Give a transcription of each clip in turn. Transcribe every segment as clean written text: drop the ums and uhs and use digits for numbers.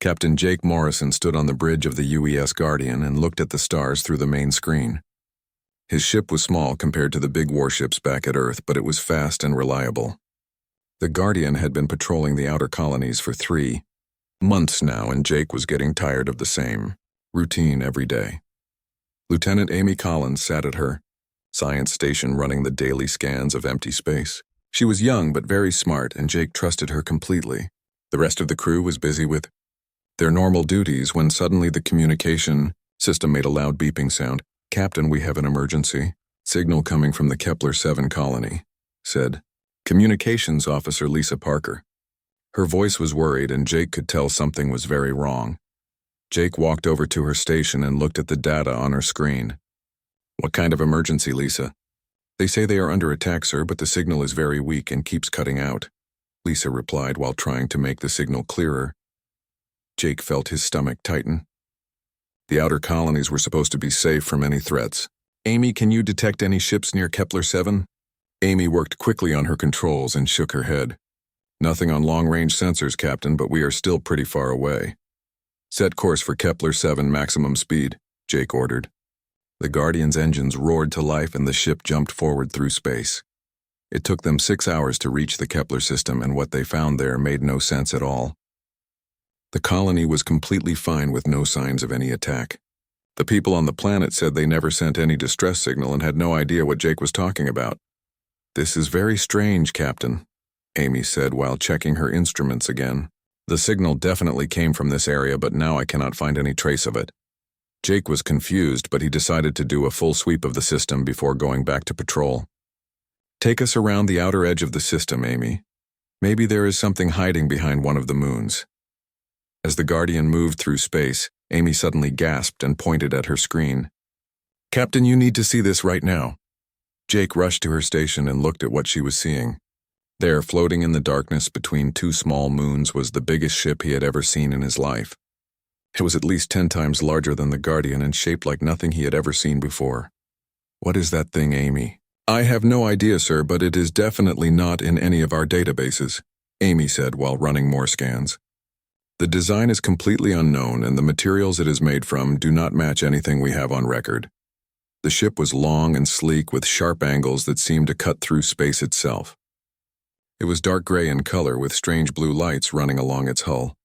Captain Jake Morrison stood on the bridge of the UES Guardian and looked at the stars through the main screen. His ship was small compared to the big warships back at Earth, but it was fast and reliable. The Guardian had been patrolling the outer colonies for 3 months now, and Jake was getting tired of the same routine every day. Lieutenant Amy Collins sat at her science station running the daily scans of empty space. She was young but very smart, and Jake trusted her completely. The rest of the crew was busy with their normal duties when suddenly the communication system made a loud beeping sound. "Captain, we have an emergency. Signal coming from the Kepler-7 colony," said Communications Officer Lisa Parker. Her voice was worried, and Jake could tell something was very wrong. Jake walked over to her station and looked at the data on her screen. "What kind of emergency, Lisa?" "They say they are under attack, sir, but the signal is very weak and keeps cutting out," Lisa replied while trying to make the signal clearer. Jake felt his stomach tighten. The outer colonies were supposed to be safe from any threats. "Amy, can you detect any ships near Kepler-7? Amy worked quickly on her controls and shook her head. "Nothing on long-range sensors, Captain, but we are still pretty far away." "Set course for Kepler-7 maximum speed," Jake ordered. The Guardian's engines roared to life and the ship jumped forward through space. It took them 6 hours to reach the Kepler system, and what they found there made no sense at all. The colony was completely fine with no signs of any attack. The people on the planet said they never sent any distress signal and had no idea what Jake was talking about. "This is very strange, Captain," Amy said while checking her instruments again. "The signal definitely came from this area, but now I cannot find any trace of it." Jake was confused, but he decided to do a full sweep of the system before going back to patrol. "Take us around the outer edge of the system, Amy. Maybe there is something hiding behind one of the moons." As the Guardian moved through space, Amy suddenly gasped and pointed at her screen. "Captain, you need to see this right now." Jake rushed to her station and looked at what she was seeing. There, floating in the darkness between 2 small moons, was the biggest ship he had ever seen in his life. It was at least 10 times larger than the Guardian and shaped like nothing he had ever seen before. "What is that thing, Amy?" "I have no idea, sir, but it is definitely not in any of our databases," Amy said while running more scans. "The design is completely unknown, and the materials it is made from do not match anything we have on record." The ship was long and sleek with sharp angles that seemed to cut through space itself. It was dark gray in color with strange blue lights running along its hull.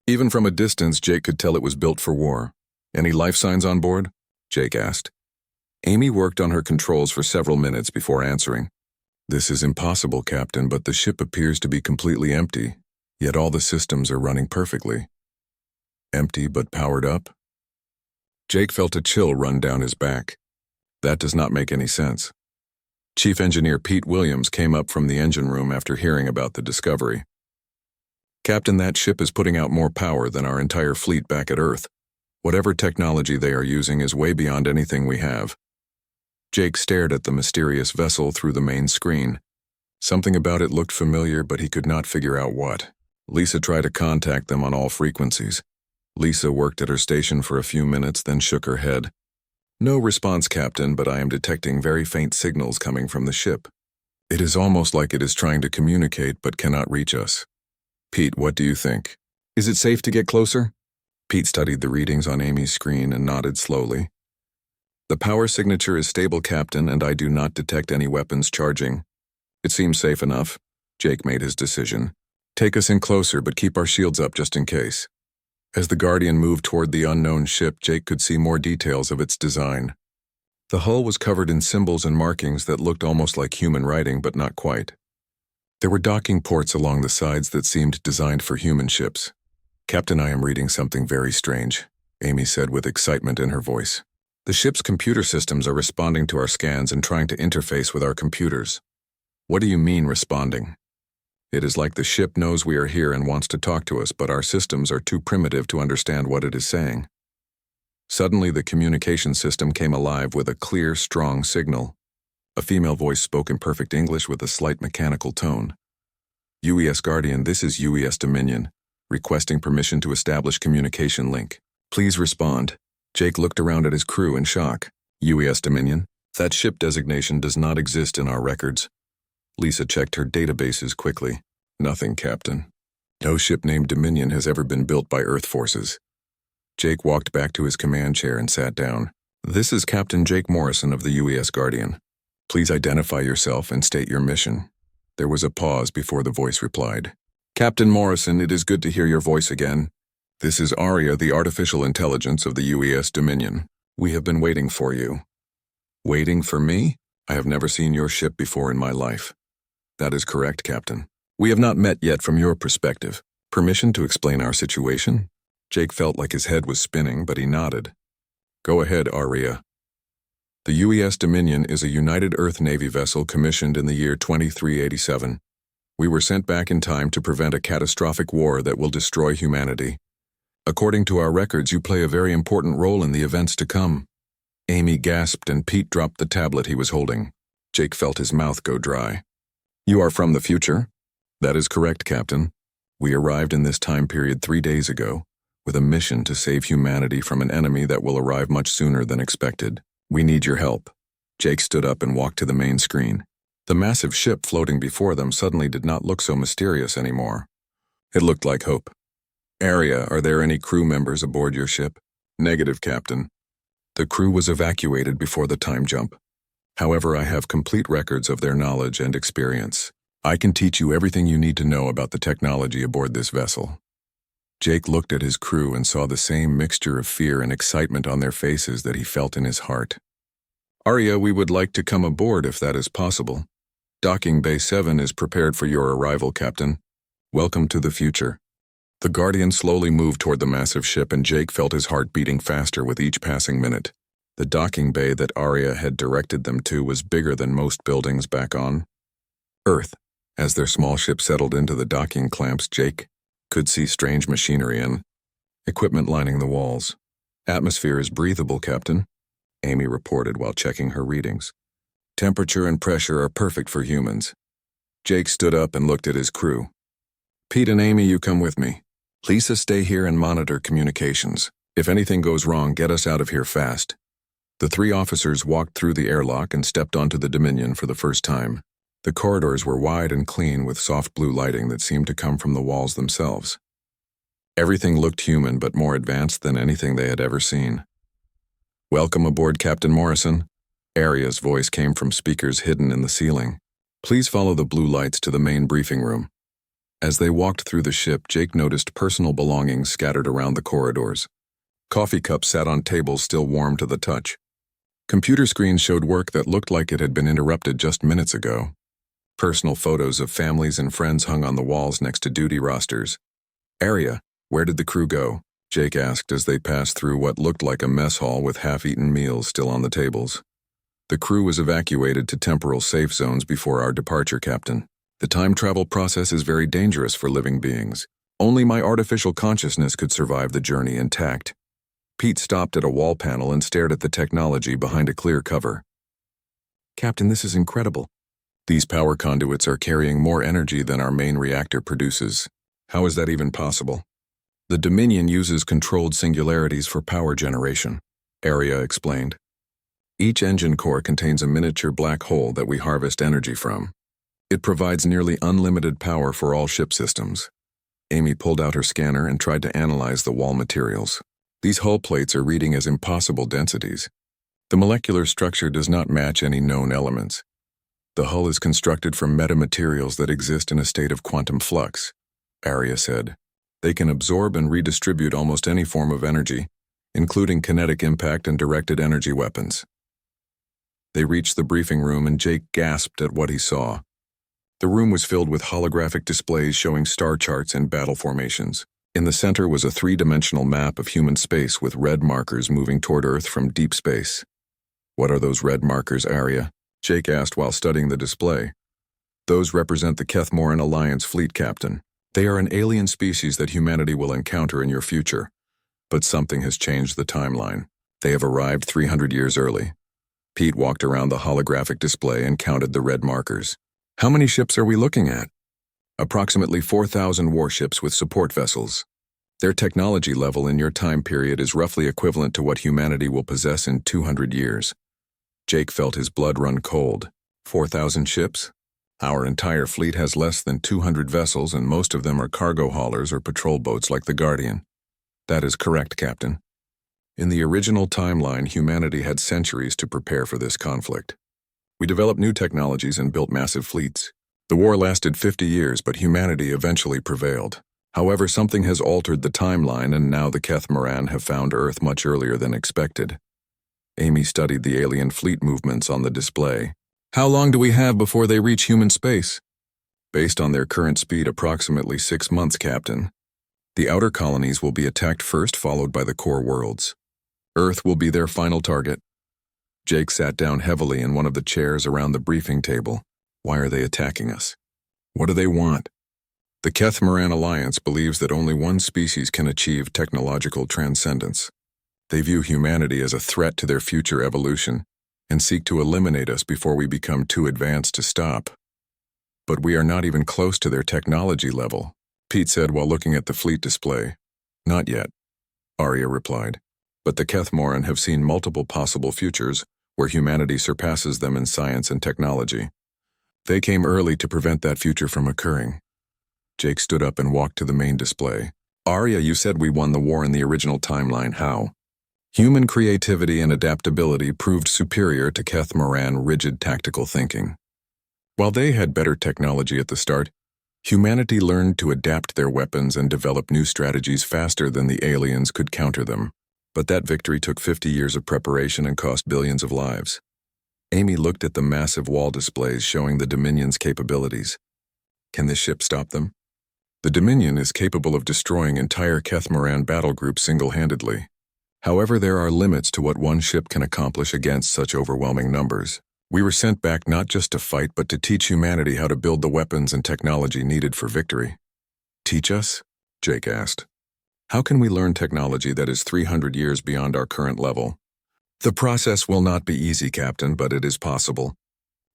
Even from a distance, Jake could tell it was built for war. "Any life signs on board?" Jake asked. Amy worked on her controls for several minutes before answering. "This is impossible, Captain, but the ship appears to be completely empty, yet all the systems are running perfectly." "Empty but powered up?" Jake felt a chill run down his back. That does not make any sense. Chief Engineer Pete Williams came up from the engine room after hearing about the discovery. "Captain, that ship is putting out more power than our entire fleet back at Earth. Whatever technology they are using is way beyond anything we have." Jake stared at the mysterious vessel through the main screen. Something about it looked familiar, but he could not figure out what. Lisa tried to contact them on all frequencies. Lisa worked at her station for a few minutes, then shook her head. "No response, Captain, but I am detecting very faint signals coming from the ship. It is almost like it is trying to communicate but cannot reach us." "Pete, what do you think? Is it safe to get closer?" Pete studied the readings on Amy's screen and nodded slowly. "The power signature is stable, Captain, and I do not detect any weapons charging. It seems safe enough." Jake made his decision. "Take us in closer, but keep our shields up just in case." As the Guardian moved toward the unknown ship, Jake could see more details of its design. The hull was covered in symbols and markings that looked almost like human writing, but not quite. There were docking ports along the sides that seemed designed for human ships. "Captain, I am reading something very strange," Amy said with excitement in her voice. "The ship's computer systems are responding to our scans and trying to interface with our computers." "What do you mean, responding?" "It is like the ship knows we are here and wants to talk to us, but our systems are too primitive to understand what it is saying." Suddenly, the communication system came alive with a clear, strong signal. A female voice spoke in perfect English with a slight mechanical tone. "UES Guardian, this is UES Dominion, requesting permission to establish communication link. Please respond." Jake looked around at his crew in shock. "UES Dominion? That ship designation does not exist in our records." Lisa checked her databases quickly. "Nothing, Captain." No ship named Dominion has ever been built by Earth forces. Jake walked back to his command chair and sat down. This is Captain Jake Morrison of the UES Guardian. Please identify yourself and state your mission. There was a pause before the voice replied. Captain Morrison, it is good to hear your voice again. This is Aria, the artificial intelligence of the UES Dominion. We have been waiting for you. Waiting for me? I have never seen your ship before in my life. That is correct, Captain. We have not met yet from your perspective. Permission to explain our situation? Jake felt like his head was spinning, but he nodded. Go ahead, Aria. The UES Dominion is a United Earth Navy vessel commissioned in the year 2387. We were sent back in time to prevent a catastrophic war that will destroy humanity. According to our records, you play a very important role in the events to come. Amy gasped and Pete dropped the tablet he was holding. Jake felt his mouth go dry. You are from the future? That is correct, Captain. We arrived in this time period 3 days ago, with a mission to save humanity from an enemy that will arrive much sooner than expected. We need your help. Jake stood up and walked to the main screen. The massive ship floating before them suddenly did not look so mysterious anymore. It looked like hope. Aria, are there any crew members aboard your ship? Negative, Captain. The crew was evacuated before the time jump. However, I have complete records of their knowledge and experience. I can teach you everything you need to know about the technology aboard this vessel. Jake looked at his crew and saw the same mixture of fear and excitement on their faces that he felt in his heart. Aria, we would like to come aboard if that is possible. Docking Bay 7 is prepared for your arrival, Captain. Welcome to the future. The Guardian slowly moved toward the massive ship and Jake felt his heart beating faster with each passing minute. The docking bay that Aria had directed them to was bigger than most buildings back on Earth. As their small ship settled into the docking clamps, Jake could see strange machinery and equipment lining the walls. Atmosphere is breathable, Captain, Amy reported while checking her readings. Temperature and pressure are perfect for humans. Jake stood up and looked at his crew. Pete and Amy, you come with me. Lisa, stay here and monitor communications. If anything goes wrong, get us out of here fast. The 3 officers walked through the airlock and stepped onto the Dominion for the first time. The corridors were wide and clean with soft blue lighting that seemed to come from the walls themselves. Everything looked human but more advanced than anything they had ever seen. Welcome aboard, Captain Morrison. Aria's voice came from speakers hidden in the ceiling. Please follow the blue lights to the main briefing room. As they walked through the ship, Jake noticed personal belongings scattered around the corridors. Coffee cups sat on tables still warm to the touch. Computer screens showed work that looked like it had been interrupted just minutes ago. Personal photos of families and friends hung on the walls next to duty rosters. Aria, where did the crew go? Jake asked as they passed through what looked like a mess hall with half-eaten meals still on the tables. The crew was evacuated to temporal safe zones before our departure, Captain. The time travel process is very dangerous for living beings. Only my artificial consciousness could survive the journey intact. Pete stopped at a wall panel and stared at the technology behind a clear cover. Captain, this is incredible. These power conduits are carrying more energy than our main reactor produces. How is that even possible? The Dominion uses controlled singularities for power generation, Aria explained. Each engine core contains a miniature black hole that we harvest energy from. It provides nearly unlimited power for all ship systems. Amy pulled out her scanner and tried to analyze the wall materials. These hull plates are reading as impossible densities. The molecular structure does not match any known elements. The hull is constructed from metamaterials that exist in a state of quantum flux, Aria said. They can absorb and redistribute almost any form of energy, including kinetic impact and directed energy weapons. They reached the briefing room and Jake gasped at what he saw. The room was filled with holographic displays showing star charts and battle formations. In the center was a 3-dimensional map of human space with red markers moving toward Earth from deep space. What are those red markers, Aria? Jake asked while studying the display. Those represent the Kethmoran Alliance fleet, Captain. They are an alien species that humanity will encounter in your future. But something has changed the timeline. They have arrived 300 years early. Pete walked around the holographic display and counted the red markers. How many ships are we looking at? Approximately 4,000 warships with support vessels. Their technology level in your time period is roughly equivalent to what humanity will possess in 200 years. Jake felt his blood run cold. 4,000 ships? Our entire fleet has less than 200 vessels, and most of them are cargo haulers or patrol boats like the Guardian. That is correct, Captain. In the original timeline, humanity had centuries to prepare for this conflict. We developed new technologies and built massive fleets. The war lasted 50 years, but humanity eventually prevailed. However, something has altered the timeline, and now the Kethmaran have found Earth much earlier than expected. Amy studied the alien fleet movements on the display. How long do we have before they reach human space? Based on their current speed, approximately 6 months, Captain. The outer colonies will be attacked first, followed by the core worlds. Earth will be their final target. Jake sat down heavily in one of the chairs around the briefing table. Why are they attacking us? What do they want? The Kethmaran Alliance believes that only one species can achieve technological transcendence. They view humanity as a threat to their future evolution and seek to eliminate us before we become too advanced to stop. But we are not even close to their technology level, Pete said while looking at the fleet display. Not yet, Arya replied. But the Kethmaran have seen multiple possible futures where humanity surpasses them in science and technology. They came early to prevent that future from occurring. Jake stood up and walked to the main display. Arya, you said we won the war in the original timeline. How? Human creativity and adaptability proved superior to Kethmaran rigid tactical thinking. While they had better technology at the start, humanity learned to adapt their weapons and develop new strategies faster than the aliens could counter them. But that victory took 50 years of preparation and cost billions of lives. Amy looked at the massive wall displays showing the Dominion's capabilities. Can this ship stop them? The Dominion is capable of destroying entire Kethmaran battle groups single-handedly. However, there are limits to what one ship can accomplish against such overwhelming numbers. We were sent back not just to fight, but to teach humanity how to build the weapons and technology needed for victory. Teach us? Jake asked. How can we learn technology that is 300 years beyond our current level? The process will not be easy, Captain, but it is possible.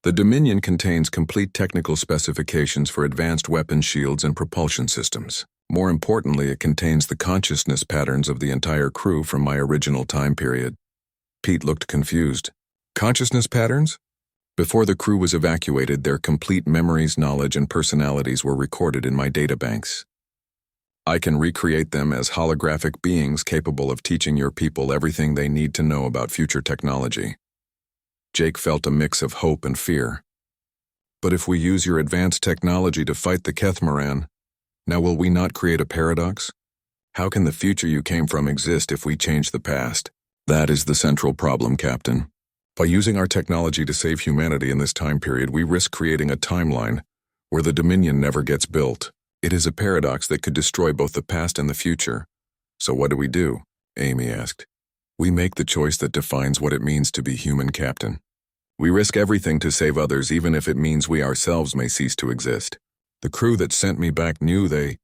The Dominion contains complete technical specifications for advanced weapon shields and propulsion systems. More importantly, it contains the consciousness patterns of the entire crew from my original time period. Pete looked confused. Consciousness patterns? Before the crew was evacuated, their complete memories, knowledge, and personalities were recorded in my databanks. I can recreate them as holographic beings capable of teaching your people everything they need to know about future technology. Jake felt a mix of hope and fear. But if we use your advanced technology to fight the Kethmaran, now will we not create a paradox? How can the future you came from exist if we change the past? That is the central problem, Captain. By using our technology to save humanity in this time period, we risk creating a timeline where the Dominion never gets built. It is a paradox that could destroy both the past and the future. So what do? Amy asked. We make the choice that defines what it means to be human, Captain. We risk everything to save others, even if it means we ourselves may cease to exist. The crew that sent me back knew they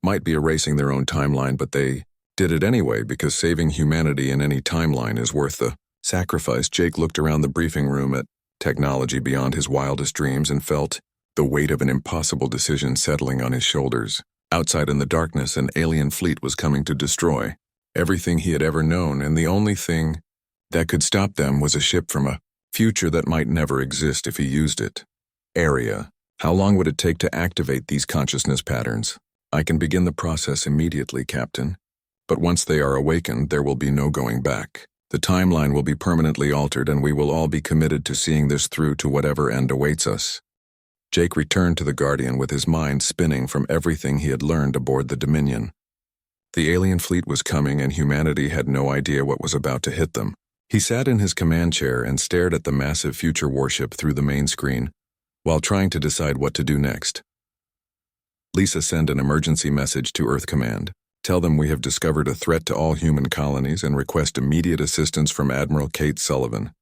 might be erasing their own timeline, but they did it anyway because saving humanity in any timeline is worth the sacrifice. Jake looked around the briefing room at technology beyond his wildest dreams and felt the weight of an impossible decision settling on his shoulders. Outside in the darkness, an alien fleet was coming to destroy everything he had ever known, and the only thing that could stop them was a ship from a future that might never exist if he used it. Area. How long would it take to activate these consciousness patterns? I can begin the process immediately, Captain. But once they are awakened, there will be no going back. The timeline will be permanently altered, and we will all be committed to seeing this through to whatever end awaits us. Jake returned to the Guardian with his mind spinning from everything he had learned aboard the Dominion. The alien fleet was coming, and humanity had no idea what was about to hit them. He sat in his command chair and stared at the massive future warship through the main screen, while trying to decide what to do next. Lisa, send an emergency message to Earth Command. Tell them we have discovered a threat to all human colonies and request immediate assistance from Admiral Kate Sullivan.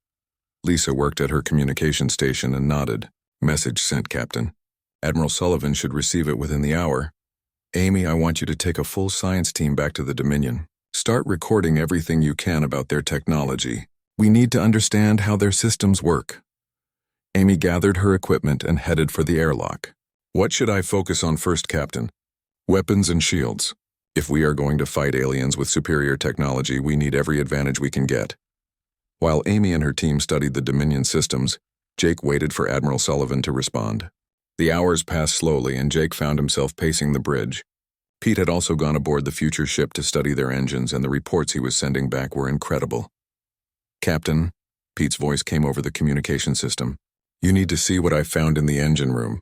Lisa worked at her communication station and nodded. Message sent, Captain. Admiral Sullivan should receive it within the hour. Amy, I want you to take a full science team back to the Dominion. Start recording everything you can about their technology. We need to understand how their systems work. Amy gathered her equipment and headed for the airlock. What should I focus on first, Captain? Weapons and shields. If we are going to fight aliens with superior technology, we need every advantage we can get. While Amy and her team studied the Dominion systems, Jake waited for Admiral Sullivan to respond. The hours passed slowly, and Jake found himself pacing the bridge. Pete had also gone aboard the future ship to study their engines, and the reports he was sending back were incredible. "Captain," Pete's voice came over the communication system, "you need to see what I found in the engine room.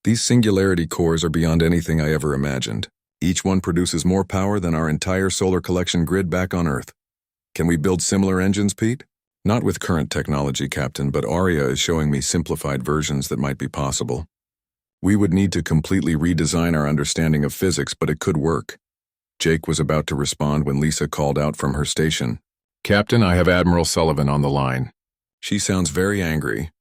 These singularity cores are beyond anything I ever imagined. Each one produces more power than our entire solar collection grid back on Earth. Can we build similar engines, Pete?" "Not with current technology, Captain, but Arya is showing me simplified versions that might be possible. We would need to completely redesign our understanding of physics, but it could work." Jake was about to respond when Lisa called out from her station. "Captain, I have Admiral Sullivan on the line. She sounds very angry."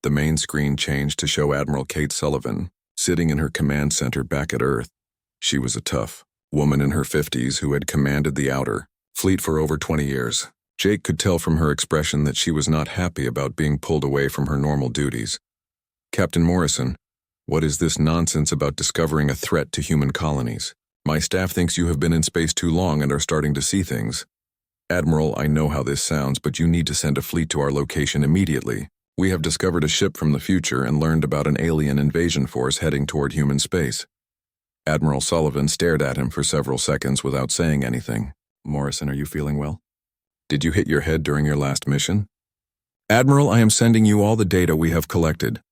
The main screen changed to show Admiral Kate Sullivan, sitting in her command center back at Earth. She was a tough woman in her 50s who had commanded the outer fleet for over 20 years. Jake could tell from her expression that she was not happy about being pulled away from her normal duties. "Captain Morrison, what is this nonsense about discovering a threat to human colonies? My staff thinks you have been in space too long and are starting to see things." "Admiral, I know how this sounds, but you need to send a fleet to our location immediately. We have discovered a ship from the future and learned about an alien invasion force heading toward human space." Admiral Sullivan stared at him for several seconds without saying anything. "Morrison, are you feeling well? Did you hit your head during your last mission?" "Admiral, I am sending you all the data we have collected.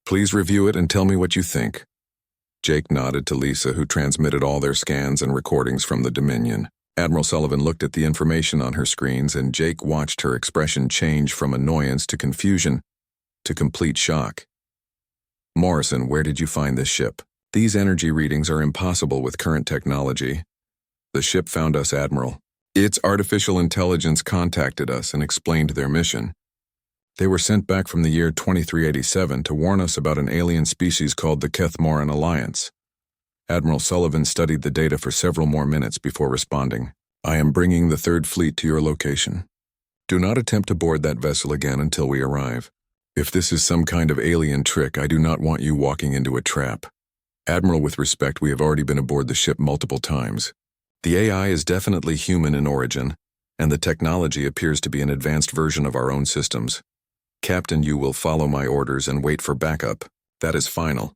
Please review it and tell me what you think." Jake nodded to Lisa, who transmitted all their scans and recordings from the Dominion. Admiral Sullivan looked at the information on her screens, and Jake watched her expression change from annoyance to confusion to complete shock. "Morrison, where did you find this ship? These energy readings are impossible with current technology." "The ship found us, Admiral. Its artificial intelligence contacted us and explained their mission. They were sent back from the year 2387 to warn us about an alien species called the Kethmoran Alliance." Admiral Sullivan studied the data for several more minutes before responding. "I am bringing the Third Fleet to your location. Do not attempt to board that vessel again until we arrive. If this is some kind of alien trick, I do not want you walking into a trap. Admiral, with respect, we have already been aboard the ship multiple times. The AI is definitely human in origin, and the technology appears to be an advanced version of our own systems. Captain, you will follow my orders and wait for backup. That is final."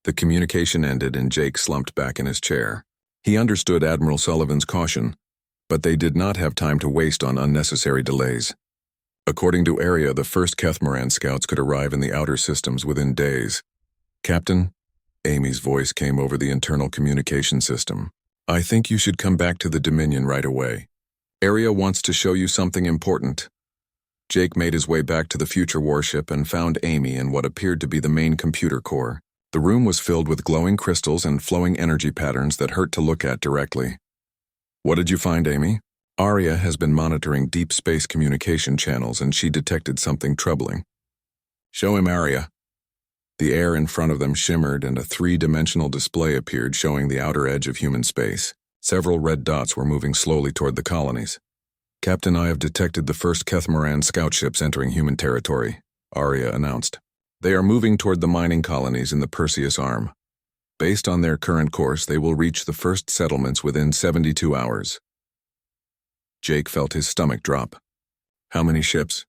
The communication ended, and Jake slumped back in his chair. He understood Admiral Sullivan's caution, but they did not have time to waste on unnecessary delays. According to Arya, the first Kethmoran scouts could arrive in the outer systems within days. "Captain," Amy's voice came over the internal communication system, "I think you should come back to the Dominion right away. Arya wants to show you something important." Jake made his way back to the future warship and found Amy in what appeared to be the main computer core. The room was filled with glowing crystals and flowing energy patterns that hurt to look at directly. "What did you find, Amy?" "Arya has been monitoring deep space communication channels, and she detected something troubling." "Show him Arya." The air in front of them shimmered, and a three-dimensional display appeared showing the outer edge of human space. Several red dots were moving slowly toward the colonies. "Captain, I have detected the first Kethmoran scout ships entering human territory," Arya announced. "They are moving toward the mining colonies in the Perseus Arm. Based on their current course, they will reach the first settlements within 72 hours. Jake felt his stomach drop. "How many ships?"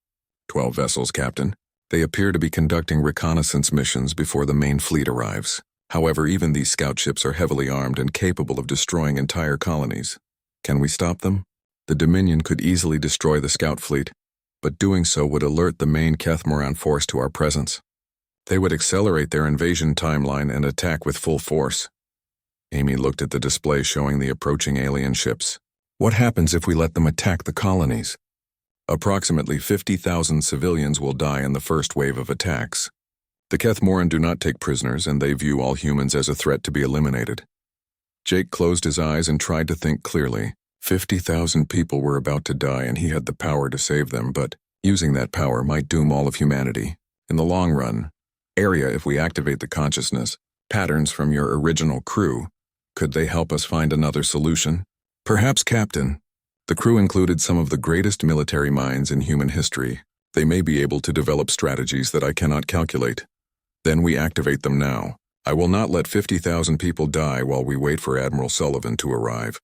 12 vessels, Captain. They appear to be conducting reconnaissance missions before the main fleet arrives. However, even these scout ships are heavily armed and capable of destroying entire colonies. Can we stop them? The Dominion could easily destroy the scout fleet, but doing so would alert the main Kethmoran force to our presence. They would accelerate their invasion timeline and attack with full force." Amy looked at the display showing the approaching alien ships. "What happens if we let them attack the colonies?" "Approximately 50,000 civilians will die in the first wave of attacks. The Kethmoran do not take prisoners, and they view all humans as a threat to be eliminated." Jake closed his eyes and tried to think clearly. 50,000 people were about to die, and he had the power to save them, but using that power might doom all of humanity. In the long run, Arya, if we activate the consciousness patterns from your original crew, could they help us find another solution? "Perhaps, Captain. The crew included some of the greatest military minds in human history. They may be able to develop strategies that I cannot calculate. Then we activate them now. I will not let 50,000 people die while we wait for Admiral Sullivan to arrive."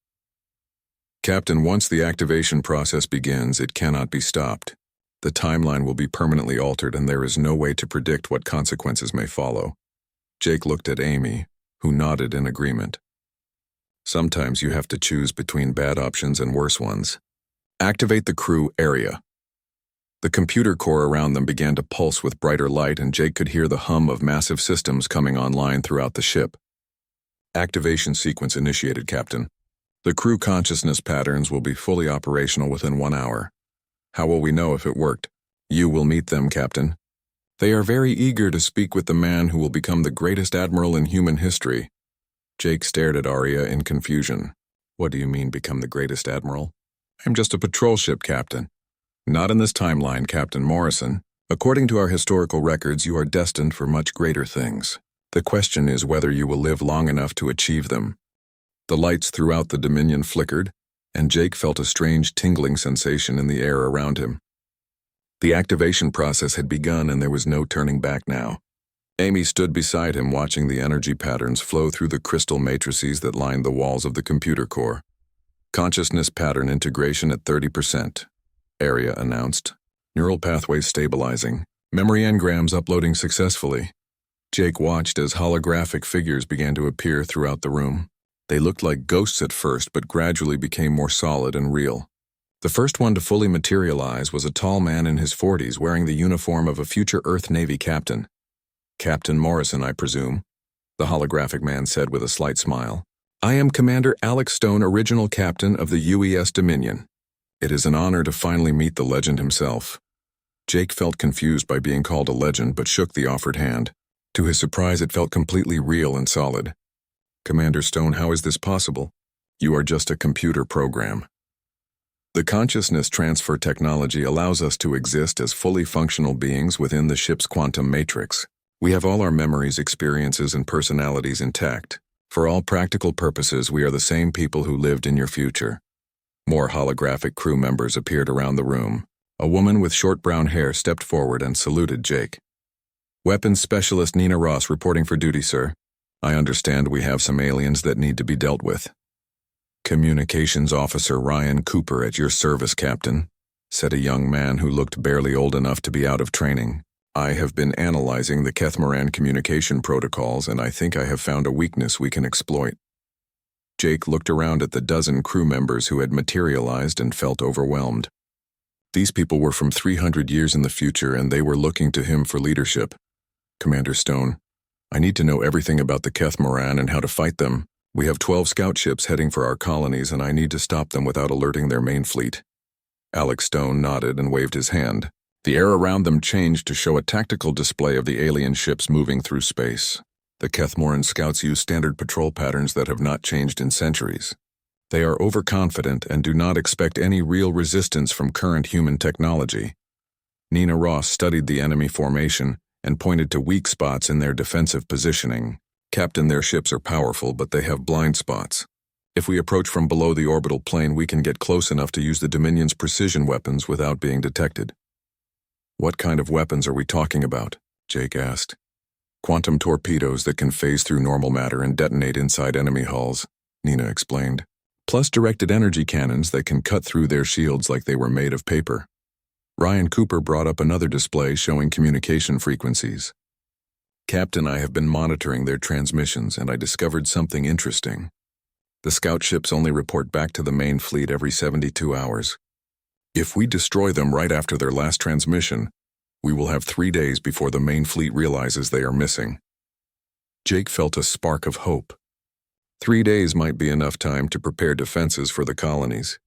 "Captain, once the activation process begins, it cannot be stopped. The timeline will be permanently altered, and there is no way to predict what consequences may follow. Jake looked at Amy, who nodded in agreement. Sometimes you have to choose between bad options and worse ones. Activate the crew area. The computer core around them began to pulse with brighter light, and Jake could hear the hum of massive systems coming online throughout the ship. Activation sequence initiated, Captain. The crew consciousness patterns will be fully operational within 1 hour. How will we know if it worked? You will meet them, Captain. They are very eager to speak with the man who will become the greatest admiral in human history. Jake stared at Arya in confusion. What do you mean, become the greatest admiral? I'm just a patrol ship, Captain. Not in this timeline, Captain Morrison. According to our historical records, you are destined for much greater things. The question is whether you will live long enough to achieve them. The lights throughout the Dominion flickered, and Jake felt a strange tingling sensation in the air around him. The activation process had begun, and there was no turning back now. Amy stood beside him, watching the energy patterns flow through the crystal matrices that lined the walls of the computer core. Consciousness pattern integration at 30%. Area announced. Neural pathways stabilizing. Memory engrams uploading successfully. Jake watched as holographic figures began to appear throughout the room. They looked like ghosts at first, but gradually became more solid and real. The first one to fully materialize was a tall man in his 40s wearing the uniform of a future Earth Navy captain. Captain Morrison, I presume, the holographic man said with a slight smile. I am Commander Alex Stone, original captain of the UES Dominion. It is an honor to finally meet the legend himself. Jake felt confused by being called a legend, but shook the offered hand. To his surprise, it felt completely real and solid. Commander Stone, how is this possible? You are just a computer program. The consciousness transfer technology allows us to exist as fully functional beings within the ship's quantum matrix. We have all our memories, experiences, and personalities intact. For all practical purposes, we are the same people who lived in your future. More holographic crew members appeared around the room. A woman with short brown hair stepped forward and saluted Jake. Weapons Specialist Nina Ross reporting for duty, sir. I understand we have some aliens that need to be dealt with. Communications Officer Ryan Cooper at your service, Captain, said a young man who looked barely old enough to be out of training. I have been analyzing the Kethmaran communication protocols, and I think I have found a weakness we can exploit. Jake looked around at the dozen crew members who had materialized and felt overwhelmed. These people were from 300 years in the future, and they were looking to him for leadership. Commander Stone, I need to know everything about the Kethmaran and how to fight them. We have 12 scout ships heading for our colonies, and I need to stop them without alerting their main fleet. Alex Stone nodded and waved his hand. The air around them changed to show a tactical display of the alien ships moving through space. The Kethmoran scouts use standard patrol patterns that have not changed in centuries. They are overconfident and do not expect any real resistance from current human technology. Nina Ross studied the enemy formation and pointed to weak spots in their defensive positioning. Captain, their ships are powerful, but they have blind spots. If we approach from below the orbital plane, we can get close enough to use the Dominion's precision weapons without being detected. What kind of weapons are we talking about? Jake asked. Quantum torpedoes that can phase through normal matter and detonate inside enemy hulls, Nina explained. Plus directed energy cannons that can cut through their shields like they were made of paper. Ryan Cooper brought up another display showing communication frequencies. Captain, I have been monitoring their transmissions, and I discovered something interesting. The scout ships only report back to the main fleet every 72 hours. If we destroy them right after their last transmission, we will have 3 days before the main fleet realizes they are missing. Jake felt a spark of hope. 3 days might be enough time to prepare defenses for the colonies.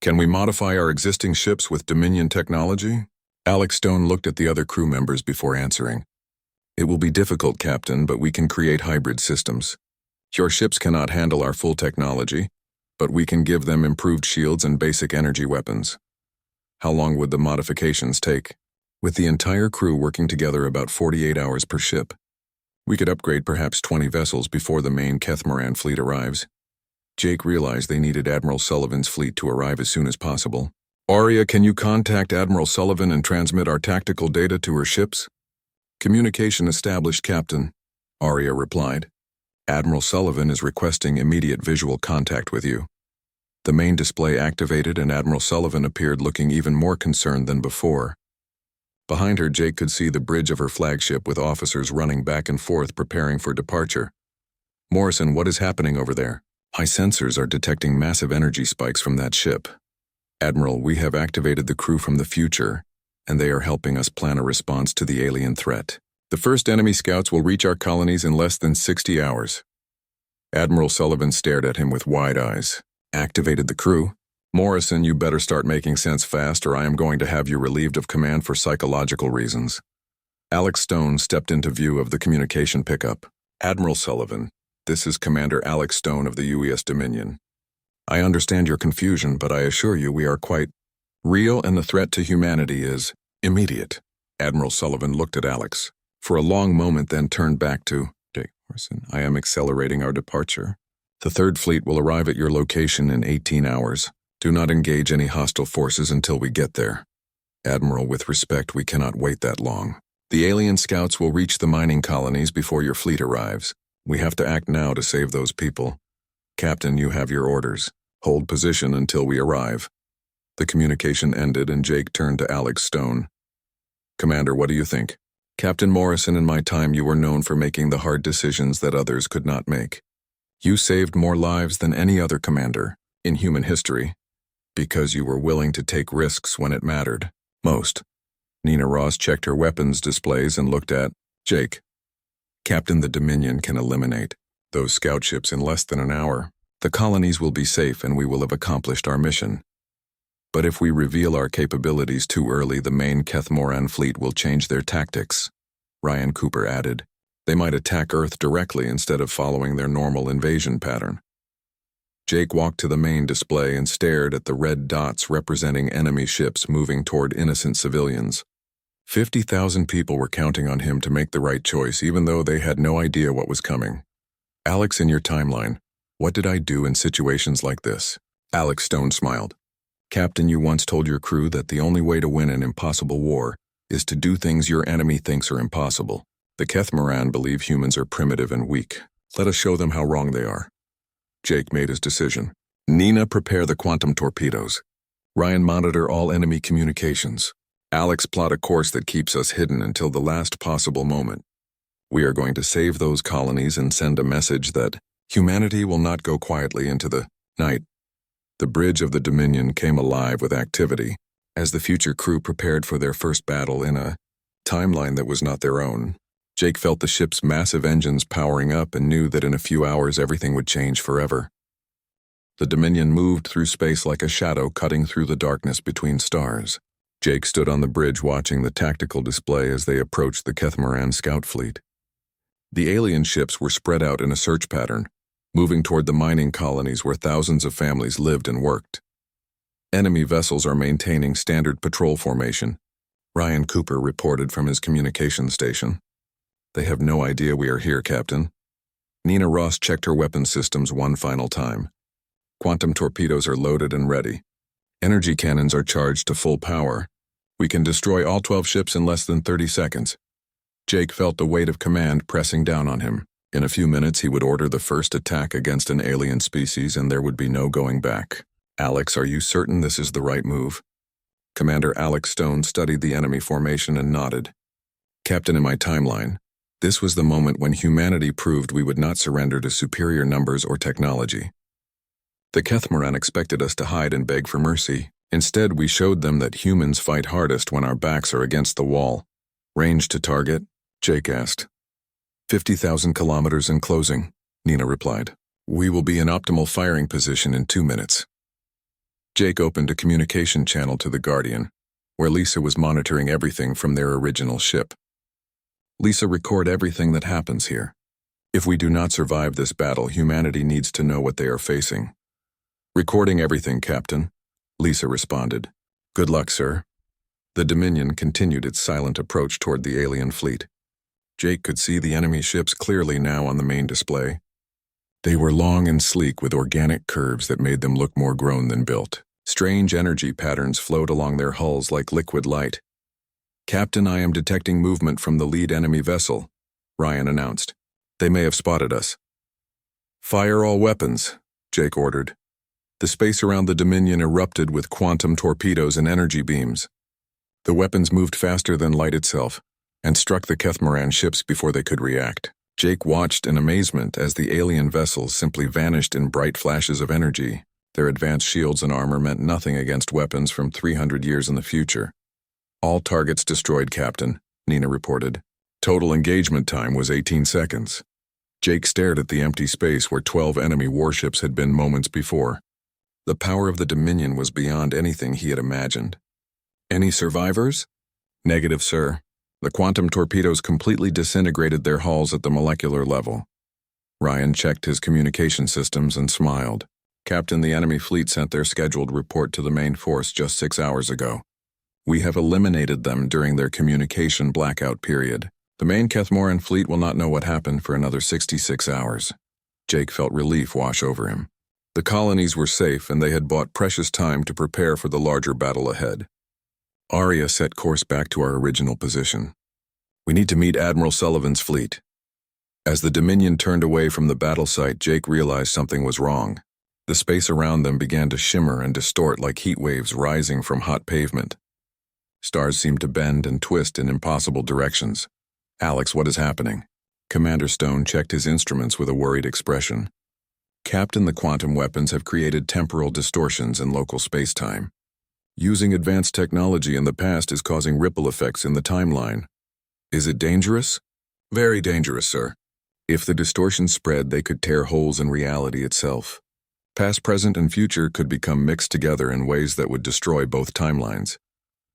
Can we modify our existing ships with Dominion technology? Alex Stone looked at the other crew members before answering. It will be difficult, Captain, but we can create hybrid systems. Your ships cannot handle our full technology, but we can give them improved shields and basic energy weapons. How long would the modifications take? With the entire crew working together, about 48 hours per ship. We could upgrade perhaps 20 vessels before the main Kethmaran fleet arrives. Jake realized they needed Admiral Sullivan's fleet to arrive as soon as possible. Arya, can you contact Admiral Sullivan and transmit our tactical data to her ships? Communication established, Captain, Arya replied. Admiral Sullivan is requesting immediate visual contact with you. The main display activated, and Admiral Sullivan appeared looking even more concerned than before. Behind her, Jake could see the bridge of her flagship with officers running back and forth preparing for departure. Morrison, what is happening over there? My sensors are detecting massive energy spikes from that ship. Admiral, we have activated the crew from the future, and they are helping us plan a response to the alien threat. The first enemy scouts will reach our colonies in less than 60 hours. Admiral Sullivan stared at him with wide eyes. Activated the crew? Morrison, you better start making sense fast, or I am going to have you relieved of command for psychological reasons. Alex Stone stepped into view of the communication pickup. Admiral Sullivan, this is Commander Alex Stone of the U.S. Dominion. I understand your confusion, but I assure you we are quite real, and the threat to humanity is immediate. Admiral Sullivan looked at Alex for a long moment, then turned back to Jake Morrison. I am accelerating our departure. The Third Fleet will arrive at your location in 18 hours. Do not engage any hostile forces until we get there. Admiral, with respect, we cannot wait that long. The alien scouts will reach the mining colonies before your fleet arrives. We have to act now to save those people. Captain, you have your orders. Hold position until we arrive. The communication ended and Jake turned to Alex Stone. Commander, what do you think? Captain Morrison, in my time you were known for making the hard decisions that others could not make. You saved more lives than any other commander in human history because you were willing to take risks when it mattered most. Nina Ross checked her weapons displays and looked at Jake. Captain, the Dominion can eliminate those scout ships in less than an hour. The colonies will be safe and we will have accomplished our mission. But if we reveal our capabilities too early, the main Kethmoran fleet will change their tactics. Ryan Cooper added. They might attack Earth directly instead of following their normal invasion pattern. Jake walked to the main display and stared at the red dots representing enemy ships moving toward innocent civilians. 50,000 people were counting on him to make the right choice, even though they had no idea what was coming. Alex, in your timeline, what did I do in situations like this? Alex Stone smiled. Captain, you once told your crew that the only way to win an impossible war is to do things your enemy thinks are impossible. The Kethmoran believe humans are primitive and weak. Let us show them how wrong they are. Jake made his decision. Nina, prepare the quantum torpedoes. Ryan, monitor all enemy communications. Alex, plot a course that keeps us hidden until the last possible moment. We are going to save those colonies and send a message that humanity will not go quietly into the night. The bridge of the Dominion came alive with activity as the future crew prepared for their first battle in a timeline that was not their own. Jake felt the ship's massive engines powering up and knew that in a few hours everything would change forever. The Dominion moved through space like a shadow cutting through the darkness between stars. Jake stood on the bridge watching the tactical display as they approached the Kethmoran scout fleet. The alien ships were spread out in a search pattern, moving toward the mining colonies where thousands of families lived and worked. Enemy vessels are maintaining standard patrol formation, Ryan Cooper reported from his communication station. They have no idea we are here, Captain. Nina Ross checked her weapon systems one final time. Quantum torpedoes are loaded and ready. Energy cannons are charged to full power. We can destroy all 12 ships in less than 30 seconds. Jake felt the weight of command pressing down on him. In a few minutes, he would order the first attack against an alien species and there would be no going back. Alex, are you certain this is the right move? Commander Alex Stone studied the enemy formation and nodded. Captain, in my timeline, this was the moment when humanity proved we would not surrender to superior numbers or technology. The Kethmoran expected us to hide and beg for mercy. Instead, we showed them that humans fight hardest when our backs are against the wall. Range to target? Jake asked. 50,000 kilometers in closing, Nina replied. We will be in optimal firing position in 2 minutes. Jake opened a communication channel to the Guardian, where Lisa was monitoring everything from their original ship. Lisa, record everything that happens here. If we do not survive this battle, humanity needs to know what they are facing. Recording everything, Captain, Lisa responded. Good luck, sir. The Dominion continued its silent approach toward the alien fleet. Jake could see the enemy ships clearly now on the main display. They were long and sleek with organic curves that made them look more grown than built. Strange energy patterns flowed along their hulls like liquid light. Captain, I am detecting movement from the lead enemy vessel, Ryan announced. They may have spotted us. Fire all weapons, Jake ordered. The space around the Dominion erupted with quantum torpedoes and energy beams. The weapons moved faster than light itself, and struck the Kethmoran ships before they could react. Jake watched in amazement as the alien vessels simply vanished in bright flashes of energy. Their advanced shields and armor meant nothing against weapons from 300 years in the future. All targets destroyed, Captain, Nina reported. Total engagement time was 18 seconds. Jake stared at the empty space where 12 enemy warships had been moments before. The power of the Dominion was beyond anything he had imagined. Any survivors? Negative, sir. The quantum torpedoes completely disintegrated their hulls at the molecular level. Ryan checked his communication systems and smiled. Captain, the enemy fleet sent their scheduled report to the main force just 6 hours ago. We have eliminated them during their communication blackout period. The main Kethmoran fleet will not know what happened for another 66 hours. Jake felt relief wash over him. The colonies were safe, and they had bought precious time to prepare for the larger battle ahead. Arya set course back to our original position. We need to meet Admiral Sullivan's fleet. As the Dominion turned away from the battle site, Jake realized something was wrong. The space around them began to shimmer and distort like heat waves rising from hot pavement. Stars seemed to bend and twist in impossible directions. Alex, what is happening? Commander Stone checked his instruments with a worried expression. Captain, the quantum weapons have created temporal distortions in local space-time. Using advanced technology in the past is causing ripple effects in the timeline. Is it dangerous? Very dangerous, sir. If the distortions spread, they could tear holes in reality itself. Past, present, and future could become mixed together in ways that would destroy both timelines.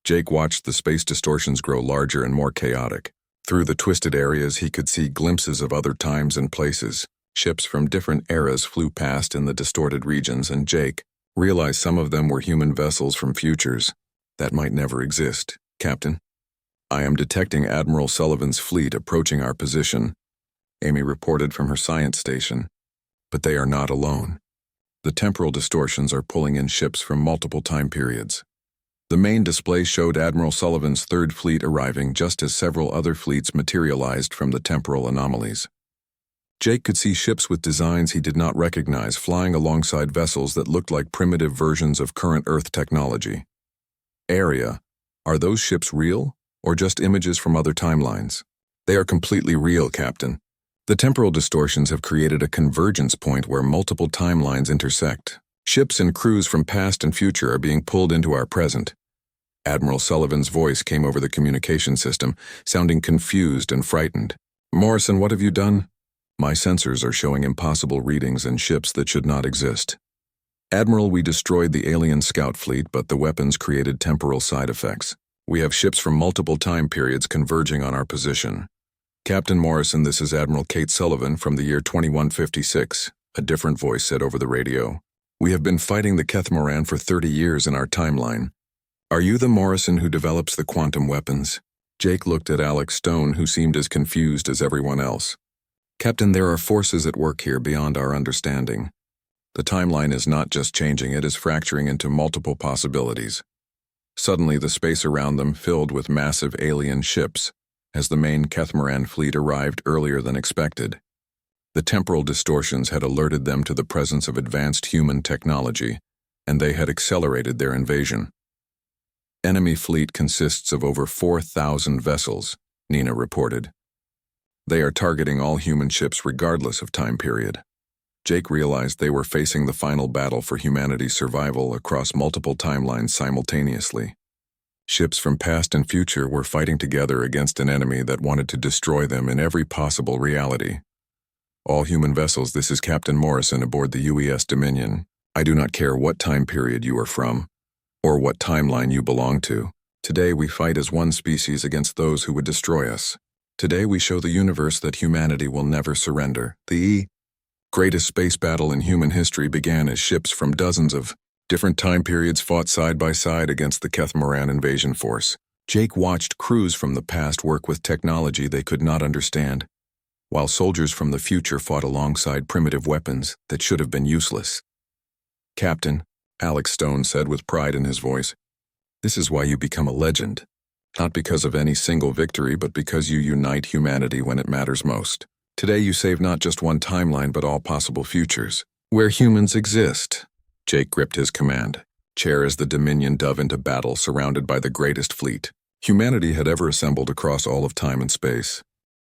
Jake watched the space distortions grow larger and more chaotic. Through the twisted areas, he could see glimpses of other times and places. Ships from different eras flew past in the distorted regions, and Jake realized some of them were human vessels from futures that might never exist. Captain, I am detecting Admiral Sullivan's fleet approaching our position, Amy reported from her science station. But they are not alone. The temporal distortions are pulling in ships from multiple time periods. The main display showed Admiral Sullivan's third fleet arriving just as several other fleets materialized from the temporal anomalies. Jake could see ships with designs he did not recognize flying alongside vessels that looked like primitive versions of current Earth technology. Area, are those ships real, or just images from other timelines? They are completely real, Captain. The temporal distortions have created a convergence point where multiple timelines intersect. Ships and crews from past and future are being pulled into our present. Admiral Sullivan's voice came over the communication system, sounding confused and frightened. Morrison, what have you done? My sensors are showing impossible readings and ships that should not exist. Admiral, we destroyed the alien scout fleet, but the weapons created temporal side effects. We have ships from multiple time periods converging on our position. Captain Morrison, this is Admiral Kate Sullivan from the year 2156, a different voice said over the radio. We have been fighting the Kethmoran for 30 years in our timeline. Are you the Morrison who develops the quantum weapons? Jake looked at Alex Stone, who seemed as confused as everyone else. Captain, there are forces at work here beyond our understanding. The timeline is not just changing, it is fracturing into multiple possibilities. Suddenly, the space around them filled with massive alien ships, as the main Kethmoran fleet arrived earlier than expected. The temporal distortions had alerted them to the presence of advanced human technology, and they had accelerated their invasion. Enemy fleet consists of over 4,000 vessels, Nina reported. They are targeting all human ships regardless of time period. Jake realized they were facing the final battle for humanity's survival across multiple timelines simultaneously. Ships from past and future were fighting together against an enemy that wanted to destroy them in every possible reality. All human vessels, this is Captain Morrison aboard the UES Dominion. I do not care what time period you are from, or what timeline you belong to. Today we fight as one species against those who would destroy us. Today we show the universe that humanity will never surrender. The greatest space battle in human history began as ships from dozens of different time periods fought side by side against the Kethmoran invasion force. Jake watched crews from the past work with technology they could not understand, while soldiers from the future fought alongside primitive weapons that should have been useless. Captain, Alex Stone said with pride in his voice, this is why you become a legend. Not because of any single victory, but because you unite humanity when it matters most. Today you save not just one timeline, but all possible futures, where humans exist. Jake gripped his command chair as the Dominion dove into battle surrounded by the greatest fleet. humanity had ever assembled across all of time and space.